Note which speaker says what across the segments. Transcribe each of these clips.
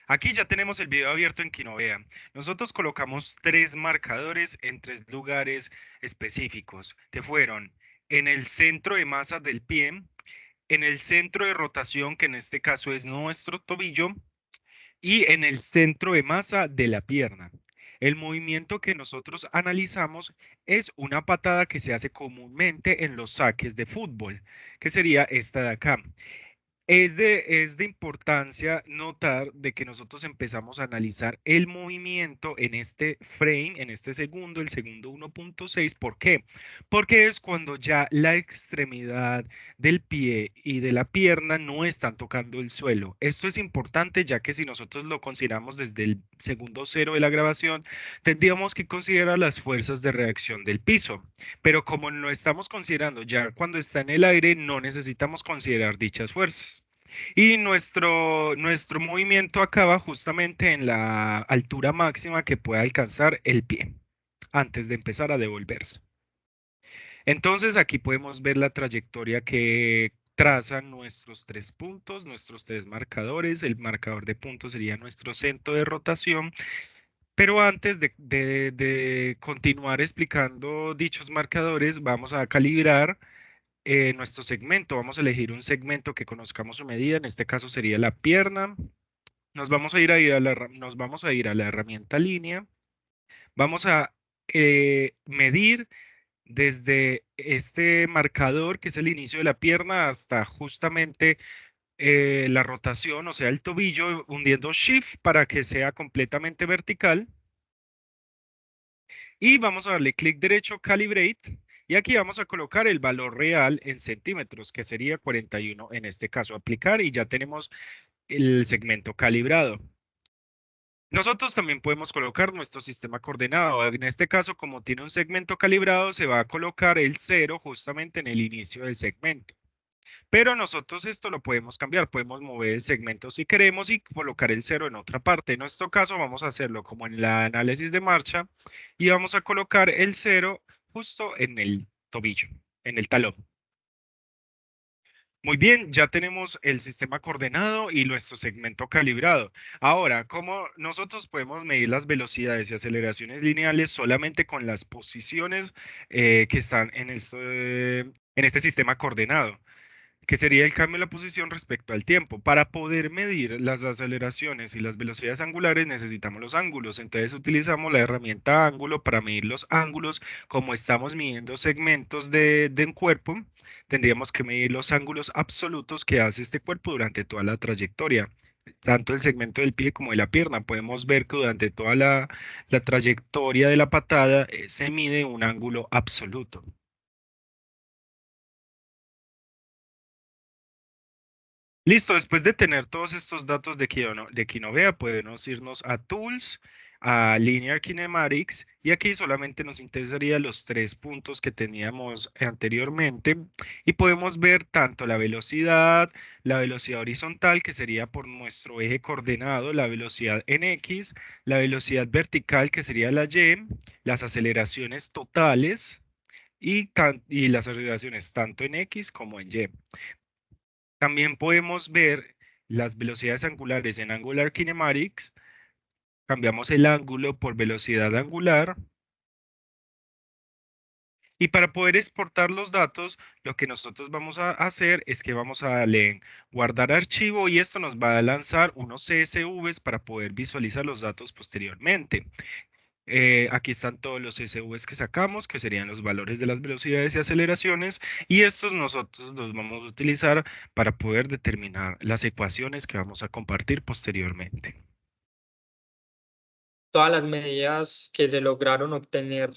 Speaker 1: Aquí ya tenemos el video abierto en Kinovea. Nosotros colocamos 3 marcadores en 3 lugares específicos, que fueron en el centro de masa del pie, en el centro de rotación, que en este caso es nuestro tobillo, y en el centro de masa de la pierna. El movimiento que nosotros analizamos es una patada que se hace comúnmente en los saques de fútbol, que sería esta de acá. Es de importancia notar de que nosotros empezamos a analizar el movimiento en este frame, en este segundo, el segundo 1.6. ¿Por qué? Porque es cuando ya la extremidad del pie y de la pierna no están tocando el suelo. Esto es importante ya que si nosotros lo consideramos desde el segundo cero de la grabación, tendríamos que considerar las fuerzas de reacción del piso. Pero como no estamos considerando ya cuando está en el aire, no necesitamos considerar dichas fuerzas. Y nuestro movimiento acaba justamente en la altura máxima que puede alcanzar el pie antes de empezar a devolverse. Entonces aquí podemos ver la trayectoria que trazan nuestros 3 puntos, nuestros 3 marcadores. El marcador de puntos sería nuestro centro de rotación. Pero antes de continuar explicando dichos marcadores, vamos a calibrar nuestro segmento. Vamos a elegir un segmento que conozcamos su medida. En este caso sería la pierna. Nos vamos a ir a la herramienta línea. Vamos a medir desde este marcador, que es el inicio de la pierna, hasta justamente la rotación, o sea, el tobillo, hundiendo Shift para que sea completamente vertical. Y vamos a darle clic derecho, Calibrate. Y aquí vamos a colocar el valor real en centímetros, que sería 41 en este caso. Aplicar y ya tenemos el segmento calibrado. Nosotros también podemos colocar nuestro sistema coordenado. En este caso, como tiene un segmento calibrado, se va a colocar el 0 justamente en el inicio del segmento. Pero nosotros esto lo podemos cambiar, podemos mover el segmento si queremos y colocar el 0 en otra parte. En nuestro caso vamos a hacerlo como en el análisis de marcha y vamos a colocar el 0 justo en el tobillo, en el talón. Muy bien, ya tenemos el sistema coordenado y nuestro segmento calibrado. Ahora, ¿cómo nosotros podemos medir las velocidades y aceleraciones lineales solamente con las posiciones que están en este sistema coordenado? Que sería el cambio de la posición respecto al tiempo? Para poder medir las aceleraciones y las velocidades angulares necesitamos los ángulos. Entonces utilizamos la herramienta ángulo para medir los ángulos. Como estamos midiendo segmentos de un cuerpo, tendríamos que medir los ángulos absolutos que hace este cuerpo durante toda la trayectoria. Tanto el segmento del pie como de la pierna. Podemos ver que durante toda la trayectoria de la patada se mide un ángulo absoluto. Listo, después de tener todos estos datos de Kinovea, podemos irnos a Tools, a Linear Kinematics, y aquí solamente nos interesaría los 3 puntos que teníamos anteriormente, y podemos ver tanto la velocidad horizontal, que sería por nuestro eje coordenado, la velocidad en X, la velocidad vertical, que sería la Y, las aceleraciones totales, y las aceleraciones tanto en X como en Y. También podemos ver las velocidades angulares en Angular Kinematics. Cambiamos el ángulo por velocidad angular. Y para poder exportar los datos, lo que nosotros vamos a hacer es que vamos a darle en guardar archivo y esto nos va a lanzar unos CSVs para poder visualizar los datos posteriormente. Aquí están todos los CSVs que sacamos, que serían los valores de las velocidades y aceleraciones, y estos nosotros los vamos a utilizar para poder determinar las ecuaciones que vamos a compartir posteriormente.
Speaker 2: Todas las medidas que se lograron obtener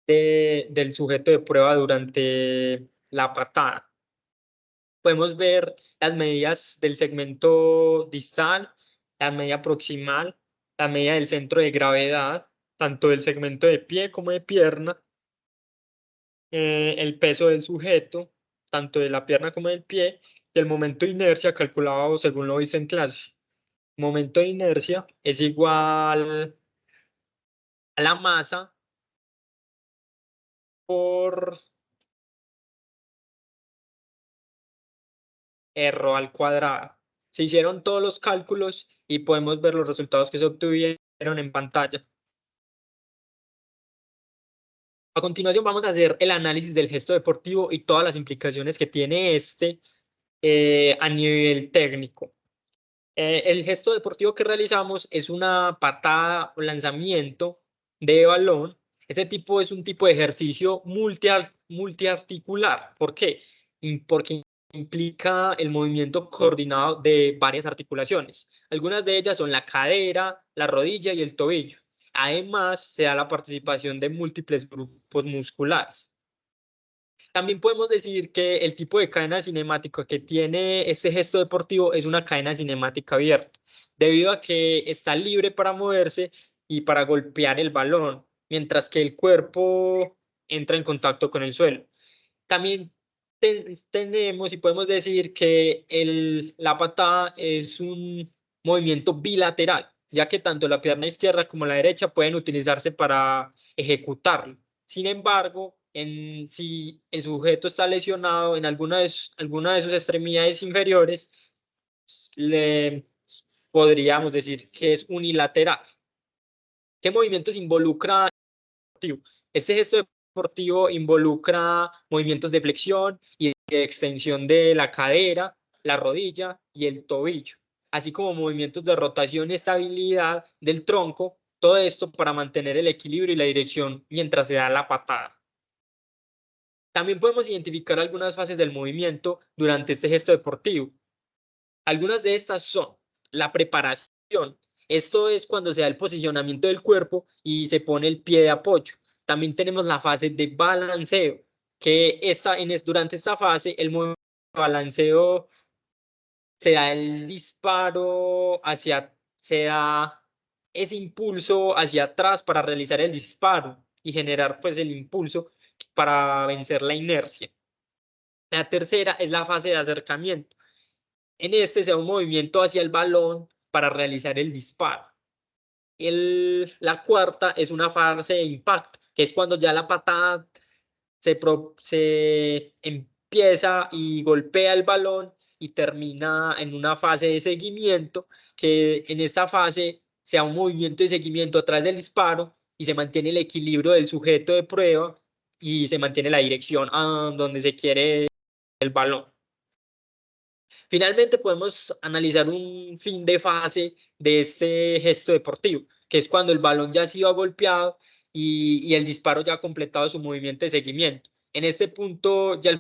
Speaker 2: del sujeto de prueba durante la patada. Podemos ver las medidas del segmento distal, la medida proximal, la medida del centro de gravedad, tanto del segmento de pie como de pierna, el peso del sujeto, tanto de la pierna como del pie, y el momento de inercia calculado según lo visto en clase. Momento de inercia es igual a la masa por r al cuadrado. Se hicieron todos los cálculos y podemos ver los resultados que se obtuvieron en pantalla. A continuación vamos a hacer el análisis del gesto deportivo y todas las implicaciones que tiene este a nivel técnico. El gesto deportivo que realizamos es una patada o lanzamiento de balón. Este tipo es un tipo de ejercicio multiarticular. ¿Por qué? Porque implica el movimiento coordinado de varias articulaciones. Algunas de ellas son la cadera, la rodilla y el tobillo. Además, se da la participación de múltiples grupos musculares. También podemos decir que el tipo de cadena cinemática que tiene este gesto deportivo es una cadena cinemática abierta, debido a que está libre para moverse y para golpear el balón, mientras que el cuerpo entra en contacto con el suelo. También tenemos y podemos decir que la patada es un movimiento bilateral, ya que tanto la pierna izquierda como la derecha pueden utilizarse para ejecutarlo. Sin embargo, si el sujeto está lesionado en alguna de sus extremidades inferiores, le podríamos decir que es unilateral. ¿Qué movimientos involucra? Este gesto deportivo involucra movimientos de flexión y de extensión de la cadera, la rodilla y el tobillo, así como movimientos de rotación y estabilidad del tronco, todo esto para mantener el equilibrio y la dirección mientras se da la patada. También podemos identificar algunas fases del movimiento durante este gesto deportivo. Algunas de estas son la preparación. Esto es cuando se da el posicionamiento del cuerpo y se pone el pie de apoyo. También tenemos la fase de balanceo, que durante esta fase el movimiento de balanceo se da el disparo se da ese impulso hacia atrás para realizar el disparo y generar pues el impulso para vencer la inercia. La tercera es la fase de acercamiento. En este se da un movimiento hacia el balón para realizar el disparo. La cuarta es una fase de impacto, que es cuando ya la patada se empieza y golpea el balón y termina en una fase de seguimiento, que en esta fase se da un movimiento de seguimiento a través del disparo y se mantiene el equilibrio del sujeto de prueba y se mantiene la dirección a donde se quiere el balón. Finalmente podemos analizar un fin de fase de este gesto deportivo, que es cuando el balón ya ha sido golpeado y el disparo ya ha completado su movimiento de seguimiento. En este punto ya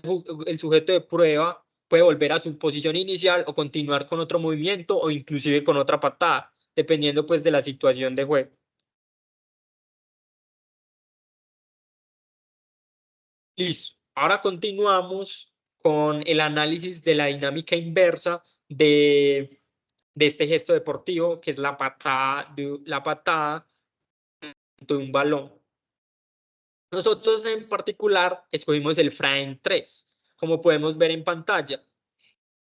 Speaker 2: el sujeto de prueba puede volver a su posición inicial o continuar con otro movimiento o inclusive con otra patada, dependiendo pues de la situación de juego. Listo. Ahora continuamos con el análisis de la dinámica inversa de este gesto deportivo, que es la patada de un balón. Nosotros en particular escogimos el frame 3. Como podemos ver en pantalla,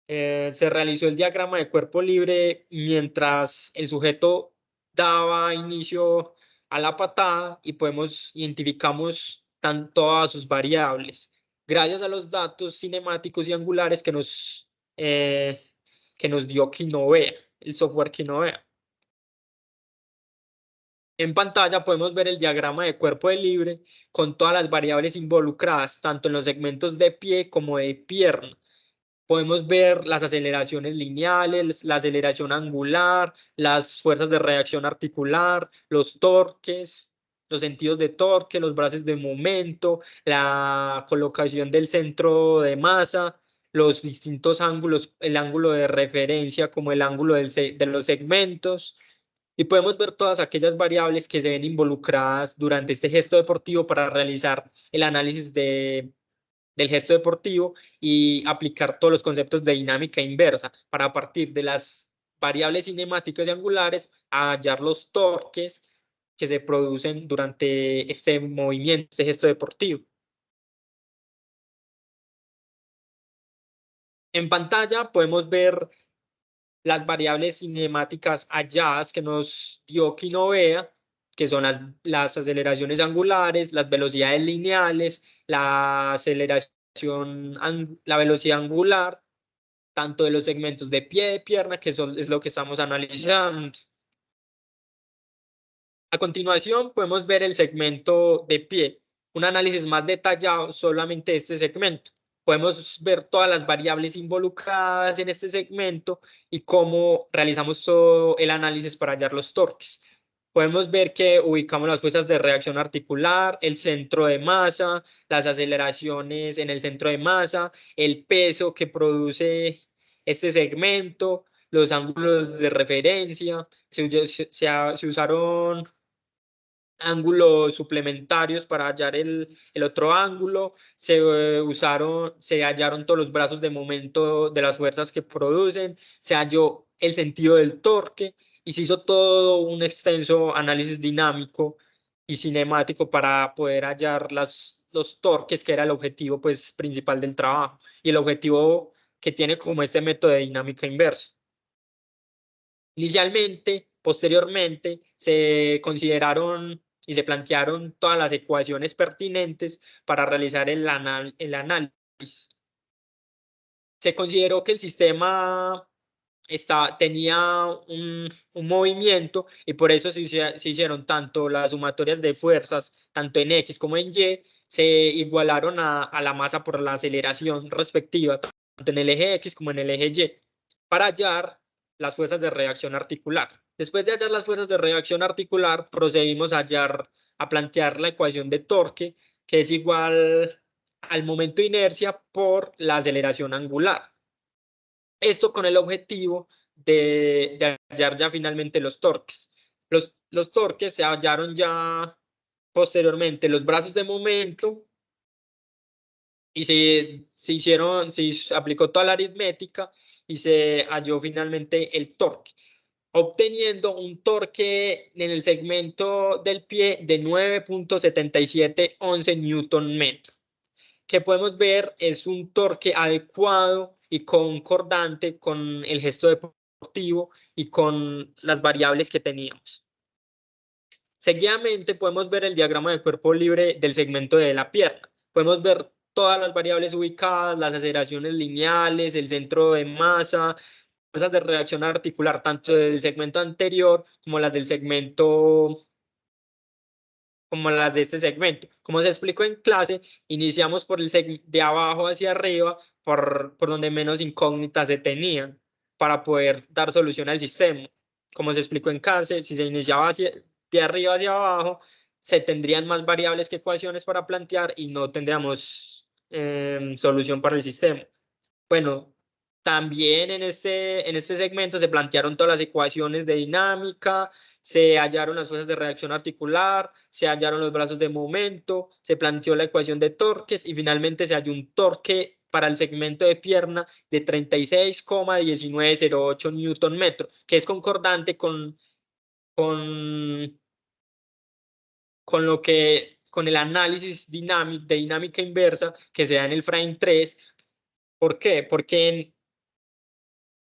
Speaker 2: se realizó el diagrama de cuerpo libre mientras el sujeto daba inicio a la patada y identificamos todas sus variables. Gracias a los datos cinemáticos y angulares que nos dio Kinovea, el software Kinovea. En pantalla podemos ver el diagrama de cuerpo de libre con todas las variables involucradas, tanto en los segmentos de pie como de pierna. Podemos ver las aceleraciones lineales, la aceleración angular, las fuerzas de reacción articular, los torques, los sentidos de torque, los braces de momento, la colocación del centro de masa, los distintos ángulos, el ángulo de referencia como el ángulo de los segmentos. Y podemos ver todas aquellas variables que se ven involucradas durante este gesto deportivo para realizar el análisis del gesto deportivo y aplicar todos los conceptos de dinámica inversa para a partir de las variables cinemáticas y angulares a hallar los torques que se producen durante este movimiento, este gesto deportivo. En pantalla podemos ver las variables cinemáticas halladas que nos dio Kinovea, que son las aceleraciones angulares, las velocidades lineales, la velocidad angular tanto de los segmentos de pie de pierna, que es lo que estamos analizando. A continuación podemos ver el segmento de pie, un análisis más detallado solamente de este segmento. Podemos ver todas las variables involucradas en este segmento y cómo realizamos todo el análisis para hallar los torques. Podemos ver que ubicamos las fuerzas de reacción articular, el centro de masa, las aceleraciones en el centro de masa, el peso que produce este segmento, los ángulos de referencia. Se usaron ángulos suplementarios para hallar el otro ángulo, se hallaron todos los brazos de momento de las fuerzas que producen, se halló el sentido del torque y se hizo todo un extenso análisis dinámico y cinemático para poder hallar los torques, que era el objetivo pues, principal del trabajo y el objetivo que tiene como este método de dinámica inversa. Inicialmente, posteriormente, se consideraron y se plantearon todas las ecuaciones pertinentes para realizar el análisis. Se consideró que el sistema tenía un movimiento y por eso se hicieron tanto las sumatorias de fuerzas, tanto en X como en Y, se igualaron a la masa por la aceleración respectiva, tanto en el eje X como en el eje Y, para hallar las fuerzas de reacción articular. Después de hallar las fuerzas de reacción articular, procedimos a plantear la ecuación de torque, que es igual al momento de inercia por la aceleración angular. Esto con el objetivo de hallar ya finalmente los torques. Los torques se hallaron ya posteriormente los brazos de momento y se aplicó toda la aritmética y se halló finalmente el torque, obteniendo un torque en el segmento del pie de 9.7711 Newton metro, que podemos ver es un torque adecuado y concordante con el gesto deportivo y con las variables que teníamos. Seguidamente podemos ver el diagrama de cuerpo libre del segmento de la pierna. Podemos ver todas las variables ubicadas, las aceleraciones lineales, el centro de masa, fuerzas de reacción articular, tanto del segmento anterior como las del segmento como las de este segmento. Como se explicó en clase, iniciamos por el de abajo hacia arriba, por donde menos incógnitas se tenían, para poder dar solución al sistema. Como se explicó en clase, si se iniciaba de arriba hacia abajo, se tendrían más variables que ecuaciones para plantear y no tendríamos solución para el sistema. Bueno, también en este segmento se plantearon todas las ecuaciones de dinámica, se hallaron las fuerzas de reacción articular, se hallaron los brazos de momento, se planteó la ecuación de torques y finalmente se halló un torque para el segmento de pierna de 36,1908 Newton metro, que es concordante con con el análisis de dinámica inversa que se da en el frame 3. ¿Por qué? Porque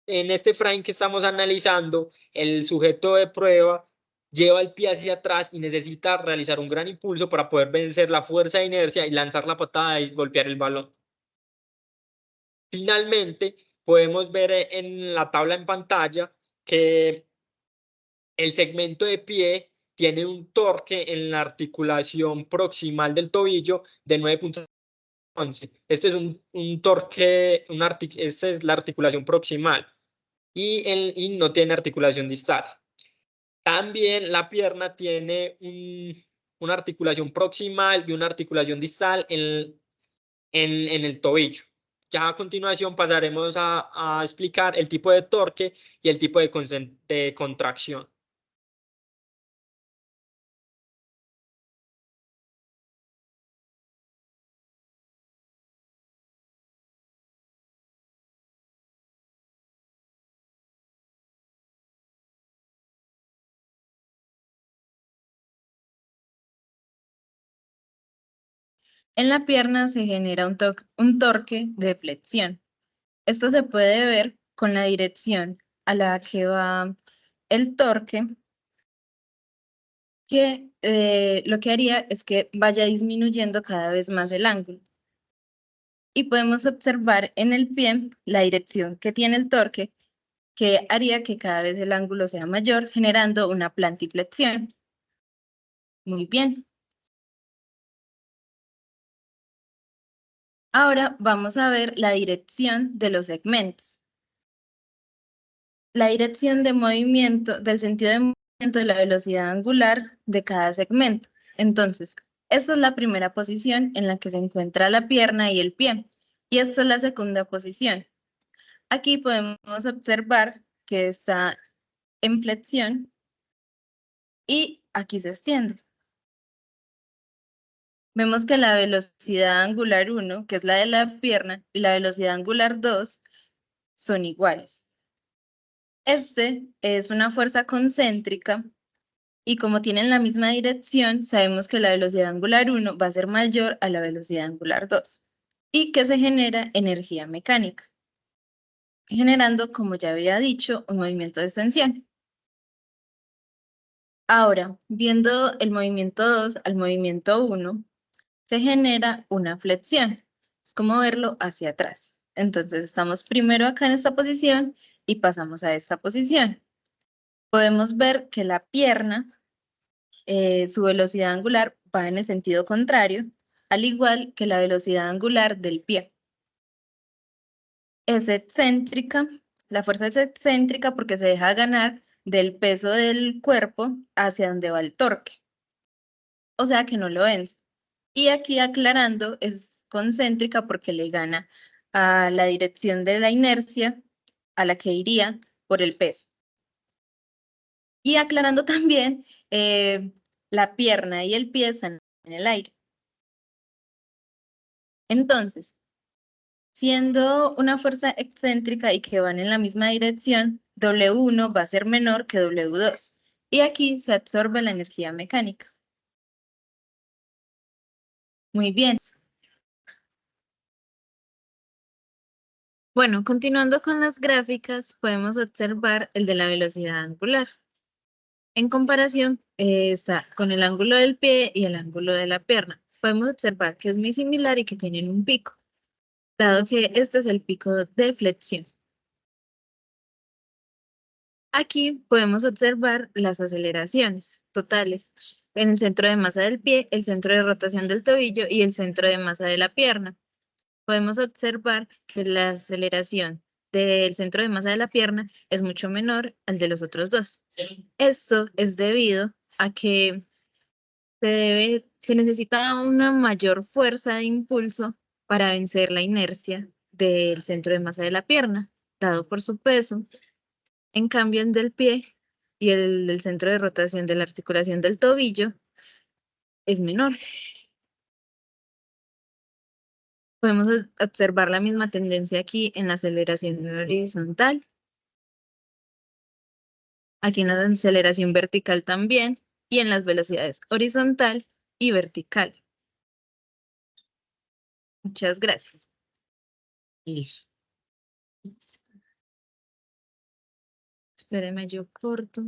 Speaker 2: en este frame que estamos analizando, el sujeto de prueba lleva el pie hacia atrás y necesita realizar un gran impulso para poder vencer la fuerza de inercia y lanzar la patada y golpear el balón. Finalmente, podemos ver en la tabla en pantalla que el segmento de pie tiene un torque en la articulación proximal del tobillo de 9.11. Este es un torque, esta es la articulación proximal y no tiene articulación distal. También la pierna tiene una articulación proximal y una articulación distal en el tobillo. Ya a continuación pasaremos a explicar el tipo de torque y el tipo de contracción.
Speaker 3: En la pierna se genera un torque de flexión. Esto se puede ver con la dirección a la que va el torque, que lo que haría es que vaya disminuyendo cada vez más el ángulo. y podemos observar en el pie la dirección que tiene el torque, que haría que cada vez el ángulo sea mayor, generando una plantiflexión. Muy bien. Ahora vamos a ver la dirección de los segmentos. La dirección de movimiento, del sentido de movimiento de la velocidad angular de cada segmento. Entonces, esta es la primera posición en la que se encuentra la pierna y el pie. Y esta es la segunda posición. Aquí podemos observar que está en flexión y aquí se extiende. Vemos que la velocidad angular 1, que es la de la pierna, y la velocidad angular 2 son iguales. Este es una fuerza concéntrica y como tienen la misma dirección, sabemos que la velocidad angular 1 va a ser mayor a la velocidad angular 2 y que se genera energía mecánica, generando, como ya había dicho, un movimiento de extensión. Ahora, viendo el movimiento 2 al movimiento 1, se genera una flexión. Es como verlo hacia atrás. Entonces, estamos primero acá en esta posición y pasamos a esta posición. Podemos ver que la pierna, su velocidad angular va en el sentido contrario, al igual que la velocidad angular del pie. Es excéntrica, la fuerza es excéntrica porque se deja ganar del peso del cuerpo hacia donde va el torque. O sea que no lo vence. Y aquí aclarando, es concéntrica porque le gana a la dirección de la inercia a la que iría por el peso. Y aclarando también, la pierna y el pie están en el aire. Entonces, siendo una fuerza excéntrica y que van en la misma dirección, W1 va a ser menor que W2. Y aquí se absorbe la energía mecánica. Muy bien. Bueno, continuando con las gráficas, podemos observar el de la velocidad angular. En comparación, está con el ángulo del pie y el ángulo de la pierna. Podemos observar que es muy similar y que tienen un pico, dado que este es el pico de flexión. Aquí podemos observar las aceleraciones totales en el centro de masa del pie, el centro de rotación del tobillo y el centro de masa de la pierna. Podemos observar que la aceleración del centro de masa de la pierna es mucho menor al de los otros dos. Esto es debido a que se necesita una mayor fuerza de impulso para vencer la inercia del centro de masa de la pierna, dado por su peso. En cambio, el del pie y el del centro de rotación de la articulación del tobillo es menor. Podemos observar la misma tendencia aquí en la aceleración horizontal, aquí en la aceleración vertical también, y en las velocidades horizontal y vertical. Muchas gracias.
Speaker 2: Listo.
Speaker 3: Espéreme, yo corto.